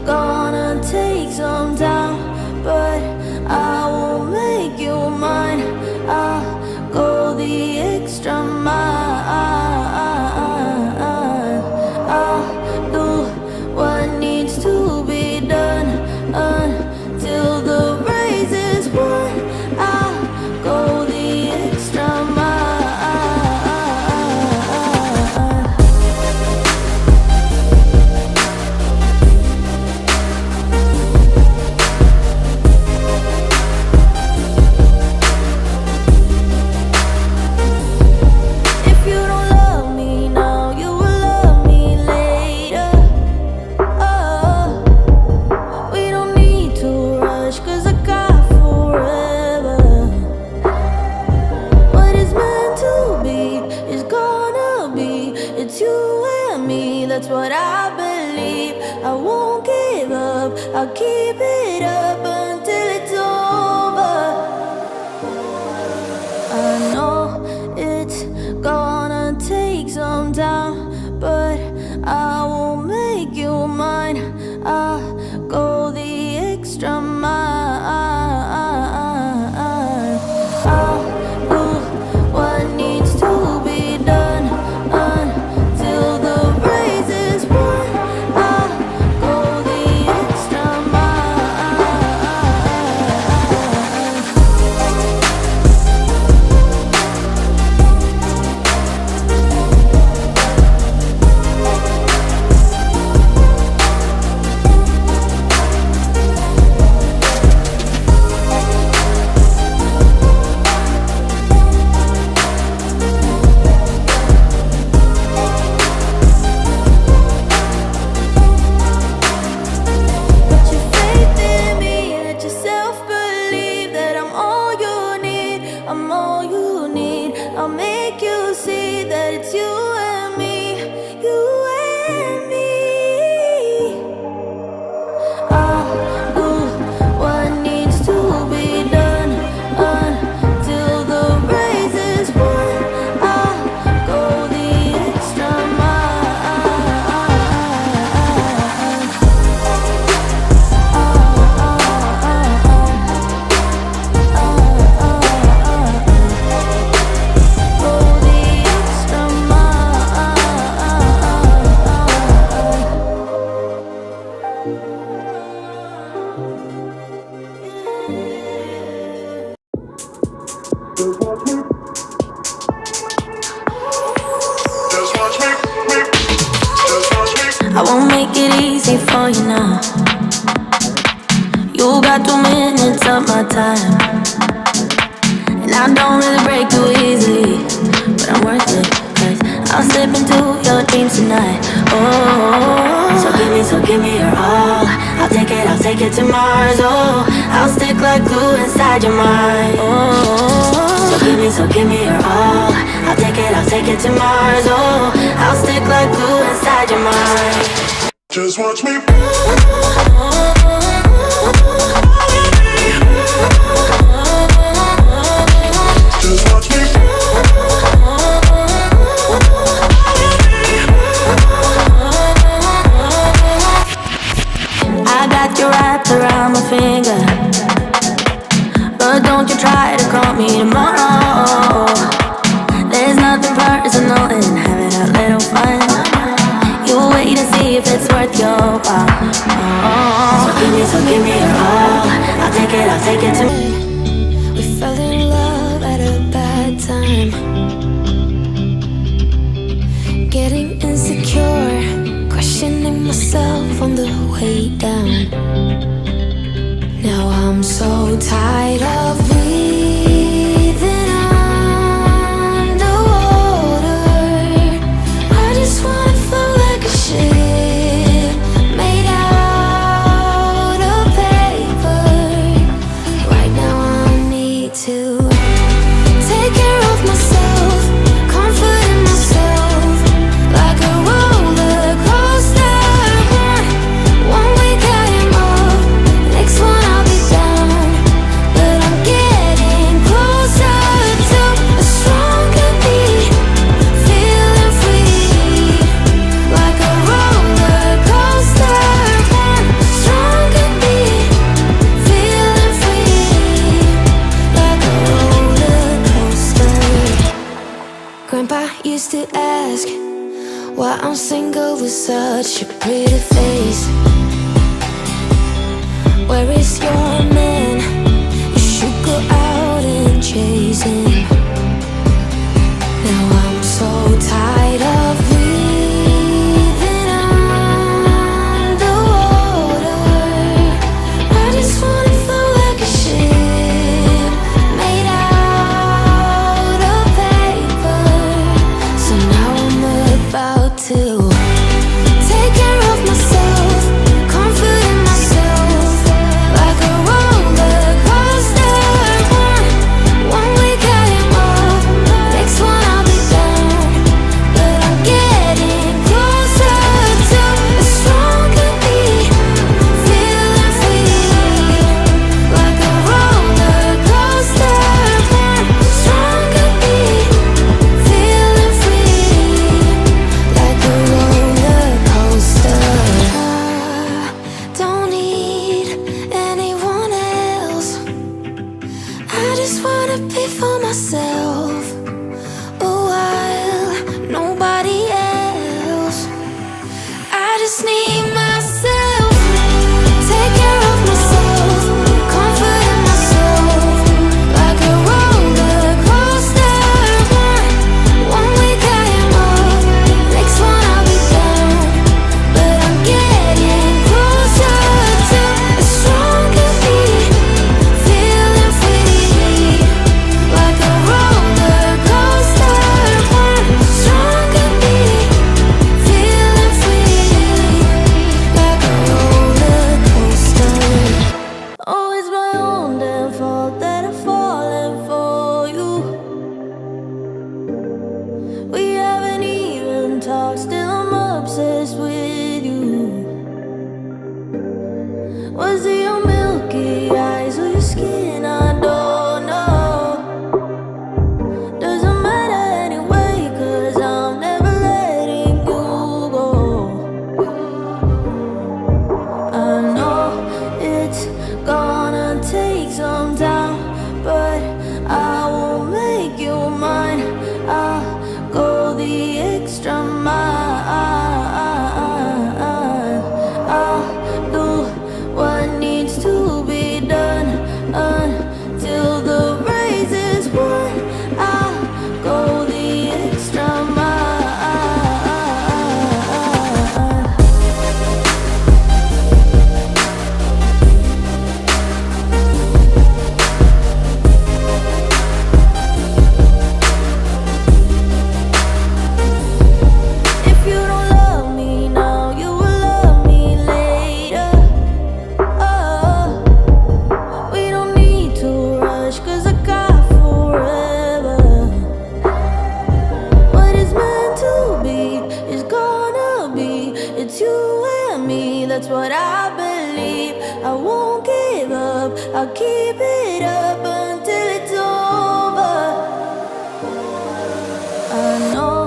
gonna take some time, but I will make you mine. I'll go the extra mile. I'll do what needs to be done until the race is won. I'll go the extra mile. That's what I believe. I won't give up. I'll keep it up until it's over. I know it's gonna take some time, but I will make you mine. I'll go the extra mile. I'll do what needs to be done until the race is won. I'll go the extra mile. Put your faith in me, let yourself believe that I'm all you need. I'm all you need. I'll make you see that it's you and me, you and me. I'll do what needs to be done until the race is won. I'll go the extra mile. Go the extra mile. I won't make it easy for you now. You got 2 minutes of my time, and I don't really break too easily, but I'm worth it, 'cause I'll slip into your dreams tonight. Oh, so give me your all. I'll take it to Mars. Oh, I'll stick like glue inside your mind. Oh, so give me your all. I'll take it to Mars. Oh, I'll stick like glue inside your mind. Just watch me. Just watch me. I got you wrapped around my finger, but don't you try to call me tomorrow. There's nothing personal in having a little fun. You wait and see if it's worth your while. Oh. So give me your all. I'll take it to me. We fell in love at a bad time, getting insecure, questioning myself on the way down. Now I'm so tired of breathing underwater. I just wanna float like a ship made out of paper. Right now I need to take care of myself, comfort in myself, like a roller coaster. One week I am up, next one I'll be down. Why I'm single with such a pretty face. Where is your man? You should go out and chase him. Now I'm so tired of breathing underwater. I just wanna float like a ship made out of paper. So now I'm about to take care of myself, comforting myself like a roller coaster. One week I am up, next one I'll be down. But I'm getting closer to a stronger me, feeling free like a roller coaster. Stronger me, feeling free like a roller coaster. I don't need anyone else. I just wanna be for myself a while, nobody else. I just need myself, take care of myself, comforting myself like a roller coaster. One week I am up, next one I'll be down. But I'm getting closer to a stronger me, feeling free like a roller coaster. Stronger me, feeling free like a roller coaster. Oh, it's my own damn fault that I'm falling for you. We haven't even talked, still I'm obsessed with you. Was it your milky eyes or your skin? I don't know. Doesn't matter anyway, 'cause I'm never letting you go. I know it's gonna take some time, but I will make you mine. I'll go the extra mile. I'll do what needs to be done until the race is won. I'll go the extra mile. If you don't love me now, you will love me later. Oh, we don't need to rush, 'cause I got forever. What is meant to be is gonna be. It's you and me, that's what I believe. I won't give up, I'll keep it up until it's over. I know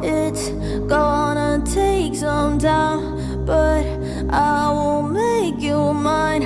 it's gonna take some time, but I will make you mine.